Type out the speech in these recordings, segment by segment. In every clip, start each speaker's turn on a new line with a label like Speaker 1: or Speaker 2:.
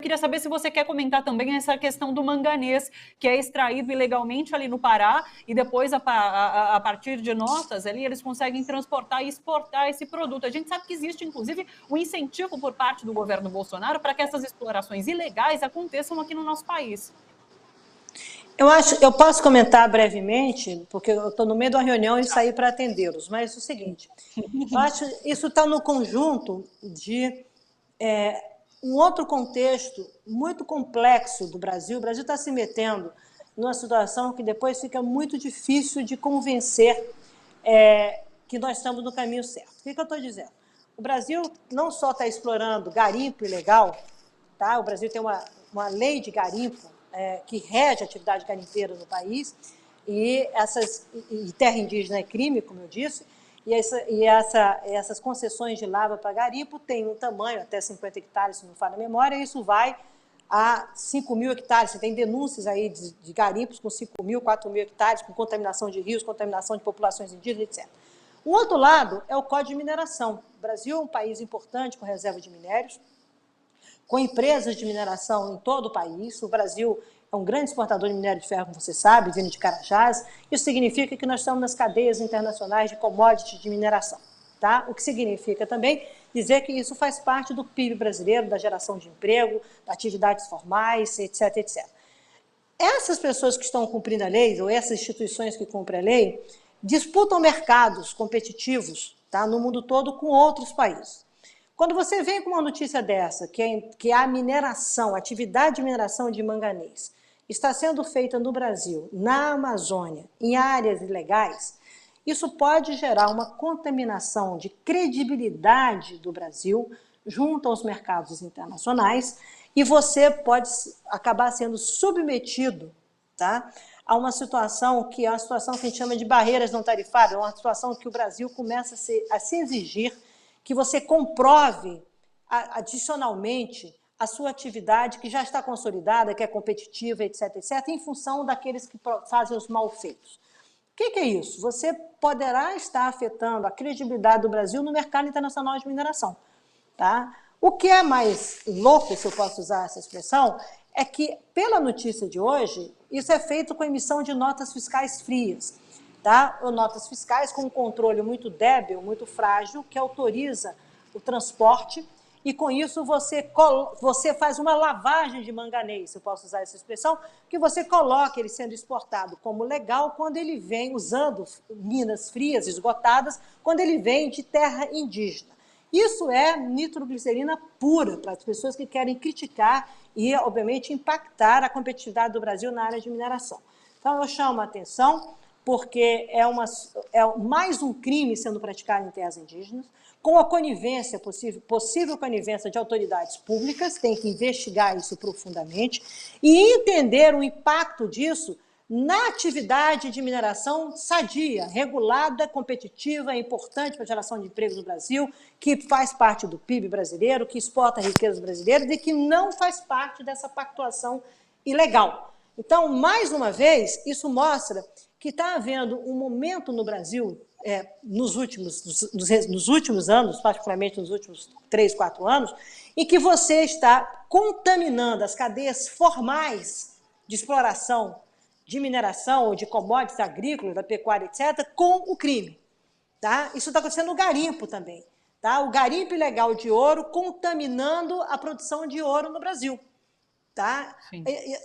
Speaker 1: queria saber se você quer comentar também essa questão do manganês, que é extraído ilegalmente ali no Pará, e depois, a partir de notas ali, eles conseguem transportar e exportar esse produto. A gente sabe que existe, inclusive, um incentivo por parte do governo Bolsonaro para que essas explorações ilegais aconteçam aqui no nosso país.
Speaker 2: Eu posso comentar brevemente, porque eu estou no meio de uma reunião e saí para atendê-los, mas é o seguinte, eu acho que isso está no conjunto de um outro contexto muito complexo do Brasil. O Brasil está se metendo numa situação que depois fica muito difícil de convencer que nós estamos no caminho certo. O que eu estou dizendo? O Brasil não só está explorando garimpo ilegal, tá? O Brasil tem uma lei de garimpo que rege a atividade garimpeira no país, e terra indígena é crime, como eu disse, e essas concessões de lavra para garimpo têm um tamanho, até 50 hectares, se não falha a memória, e isso vai a 5 mil hectares. Você tem denúncias aí de garimpos com 5 mil, 4 mil hectares, com contaminação de rios, contaminação de populações indígenas, etc. O outro lado é o Código de Mineração. O Brasil é um país importante com reserva de minérios, com empresas de mineração em todo o país. O Brasil é um grande exportador de minério de ferro, como você sabe, vindo de Carajás. Isso significa que nós estamos nas cadeias internacionais de commodities de mineração. Tá? O que significa também dizer que isso faz parte do PIB brasileiro, da geração de emprego, de atividades formais, etc, etc. Essas pessoas que estão cumprindo a lei, ou essas instituições que cumprem a lei, disputam mercados competitivos, tá, no mundo todo com outros países. Quando você vem com uma notícia dessa, que a mineração, a atividade de mineração de manganês, está sendo feita no Brasil, na Amazônia, em áreas ilegais, isso pode gerar uma contaminação de credibilidade do Brasil junto aos mercados internacionais, e você pode acabar sendo submetido, tá, a uma situação que é uma situação que a gente chama de barreiras não tarifárias, uma situação que o Brasil começa a se exigir que você comprove adicionalmente a sua atividade que já está consolidada, que é competitiva, etc, etc, em função daqueles que fazem os malfeitos. O que é isso? Você poderá estar afetando a credibilidade do Brasil no mercado internacional de mineração. Tá? O que é mais louco, se eu posso usar essa expressão, é que, pela notícia de hoje, isso é feito com emissão de notas fiscais frias. Tá? Ou notas fiscais com um controle muito débil, muito frágil, que autoriza o transporte, e com isso você faz uma lavagem de manganês, se eu posso usar essa expressão, que você coloca ele sendo exportado como legal quando ele vem, usando minas frias, esgotadas, quando ele vem de terra indígena. Isso é nitroglicerina pura, para as pessoas que querem criticar e, obviamente, impactar a competitividade do Brasil na área de mineração. Então, eu chamo a atenção, porque é mais um crime sendo praticado em terras indígenas, com a conivência, possível conivência de autoridades públicas, tem que investigar isso profundamente e entender o impacto disso na atividade de mineração sadia, regulada, competitiva, importante para a geração de empregos no Brasil, que faz parte do PIB brasileiro, que exporta riquezas brasileiras e que não faz parte dessa pactuação ilegal. Então, mais uma vez, isso mostra que está havendo um momento no Brasil, nos últimos anos, particularmente nos últimos 3, 4 anos, em que você está contaminando as cadeias formais de exploração, de mineração ou de commodities agrícolas, da pecuária, etc., com o crime. Tá? Isso está acontecendo no garimpo também. Tá? O garimpo ilegal de ouro contaminando a produção de ouro no Brasil. Tá?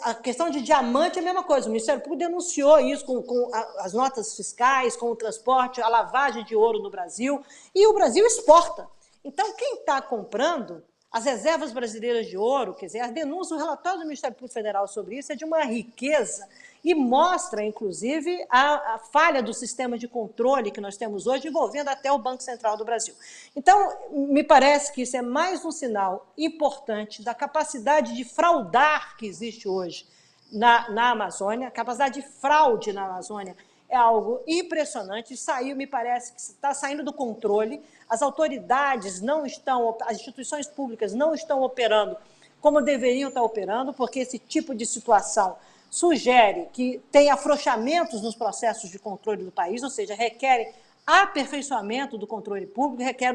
Speaker 2: A questão de diamante é a mesma coisa. O Ministério Público denunciou isso com as notas fiscais, com o transporte, a lavagem de ouro no Brasil, e o Brasil exporta. Então, quem está comprando as reservas brasileiras de ouro, quer dizer, as denúncias, o relatório do Ministério Público Federal sobre isso é de uma riqueza e mostra, inclusive, a falha do sistema de controle que nós temos hoje, envolvendo até o Banco Central do Brasil. Então, me parece que isso é mais um sinal importante da capacidade de fraudar que existe hoje na Amazônia. A capacidade de fraude na Amazônia é algo impressionante, me parece que está saindo do controle, as autoridades não estão, as instituições públicas não estão operando como deveriam estar operando, porque esse tipo de situação sugere que tem afrouxamentos nos processos de controle do país, ou seja, requerem aperfeiçoamento do controle público, requer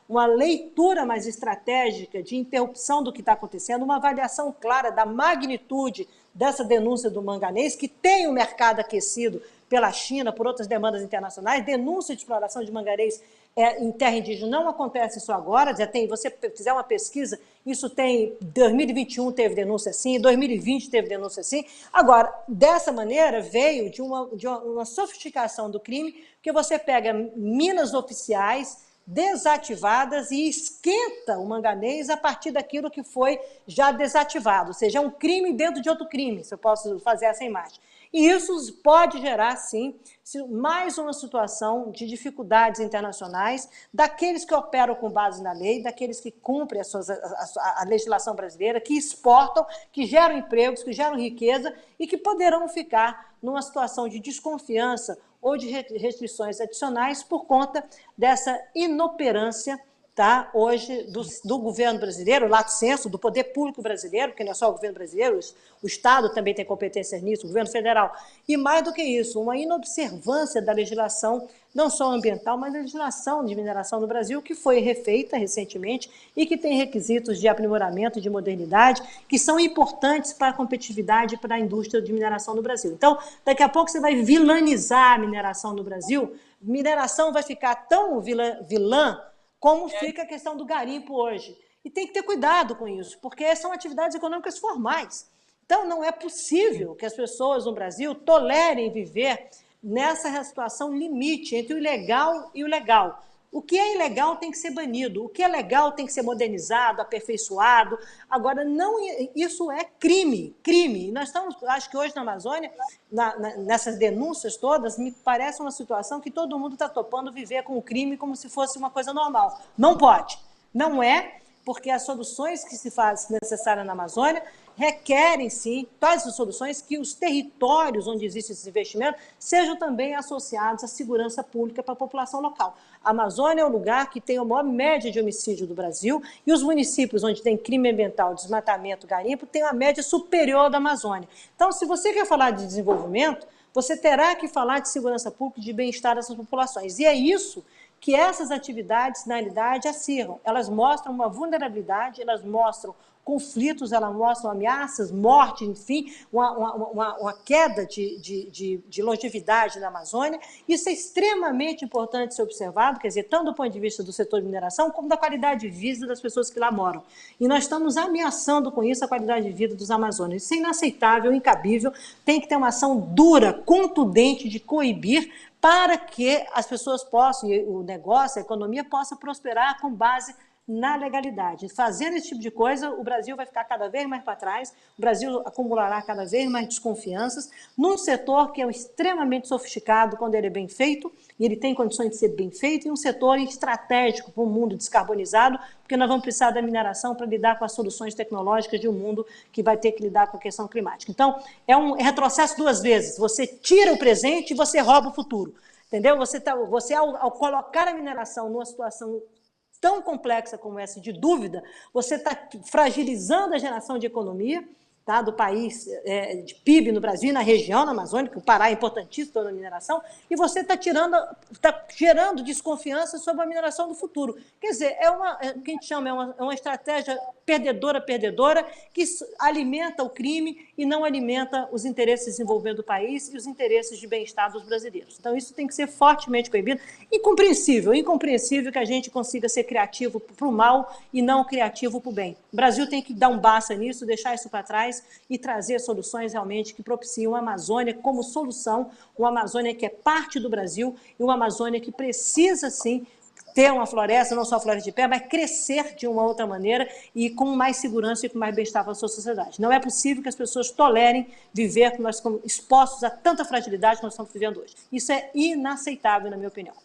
Speaker 2: uma leitura mais estratégica de interrupção do que está acontecendo, uma avaliação clara da magnitude dessa denúncia do manganês, que tem o mercado aquecido pela China, por outras demandas internacionais. Denúncia de exploração de manganês em terra indígena não acontece só agora, já tem, você fizer uma pesquisa, isso tem, 2021 teve denúncia assim, 2020 teve denúncia assim. Agora, dessa maneira, veio de uma sofisticação do crime, porque você pega minas oficiais desativadas e esquenta o manganês a partir daquilo que foi já desativado, ou seja, é um crime dentro de outro crime, se eu posso fazer essa imagem. E isso pode gerar, sim, mais uma situação de dificuldades internacionais daqueles que operam com base na lei, daqueles que cumprem a legislação brasileira, que exportam, que geram empregos, que geram riqueza e que poderão ficar numa situação de desconfiança ou de restrições adicionais por conta dessa inoperância, tá, hoje do governo brasileiro, lato sensu, do poder público brasileiro, porque não é só o governo brasileiro, o Estado também tem competências nisso, o governo federal, e mais do que isso, uma inobservância da legislação, não só ambiental, mas da legislação de mineração no Brasil, que foi refeita recentemente e que tem requisitos de aprimoramento, de modernidade, que são importantes para a competitividade e para a indústria de mineração no Brasil. Então, daqui a pouco você vai vilanizar a mineração no Brasil, mineração vai ficar tão vilã como fica a questão do garimpo hoje. E tem que ter cuidado com isso, porque são atividades econômicas formais. Então, não é possível que as pessoas no Brasil tolerem viver nessa situação limite entre o ilegal e o legal. O que é ilegal tem que ser banido, o que é legal tem que ser modernizado, aperfeiçoado. Agora, não, isso é crime, crime. E nós estamos, acho que hoje na Amazônia, nessas denúncias todas, me parece uma situação que todo mundo está topando viver com o crime como se fosse uma coisa normal. Não pode, não é, porque as soluções que se fazem necessárias na Amazônia requerem, sim, tais soluções que os territórios onde existe esse investimento sejam também associados à segurança pública para a população local. A Amazônia é o lugar que tem a maior média de homicídio do Brasil e os municípios onde tem crime ambiental, desmatamento, garimpo, têm uma média superior da Amazônia. Então, se você quer falar de desenvolvimento, você terá que falar de segurança pública e de bem-estar dessas populações. E é isso que essas atividades, na realidade, acirram. Elas mostram uma vulnerabilidade, elas mostram conflitos, elas mostram ameaças, morte, enfim, uma queda de longevidade na Amazônia. Isso é extremamente importante ser observado, quer dizer, tanto do ponto de vista do setor de mineração, como da qualidade de vida das pessoas que lá moram. E nós estamos ameaçando com isso a qualidade de vida dos amazônicos. Isso é inaceitável, incabível, tem que ter uma ação dura, contundente de coibir, para que as pessoas possam, o negócio, a economia possa prosperar com base na legalidade. Fazendo esse tipo de coisa, o Brasil vai ficar cada vez mais para trás, o Brasil acumulará cada vez mais desconfianças num setor que é extremamente sofisticado quando ele é bem feito, e ele tem condições de ser bem feito, e um setor estratégico para um mundo descarbonizado, porque nós vamos precisar da mineração para lidar com as soluções tecnológicas de um mundo que vai ter que lidar com a questão climática. Então, é um retrocesso duas vezes. Você tira o presente e você rouba o futuro. Entendeu? Você ao colocar a mineração numa situação tão complexa como essa de dúvida, você está fragilizando a geração de economia, tá, do país, de PIB no Brasil e na região, na Amazônia, que o Pará é importantíssimo na mineração, e você está gerando desconfiança sobre a mineração do futuro. Quer dizer, o que a gente chama é uma estratégia perdedora, que alimenta o crime e não alimenta os interesses desenvolvendo o país e os interesses de bem-estar dos brasileiros. Então, isso tem que ser fortemente coibido. Incompreensível que a gente consiga ser criativo para o mal e não criativo para o bem. O Brasil tem que dar um basta nisso, deixar isso para trás e trazer soluções realmente que propiciam a Amazônia como solução, uma Amazônia que é parte do Brasil e uma Amazônia que precisa, sim, ter uma floresta, não só a floresta de pé, mas crescer de uma outra maneira e com mais segurança e com mais bem-estar para a sua sociedade. Não é possível que as pessoas tolerem viver expostos a tanta fragilidade que nós estamos vivendo hoje. Isso é inaceitável, na minha opinião.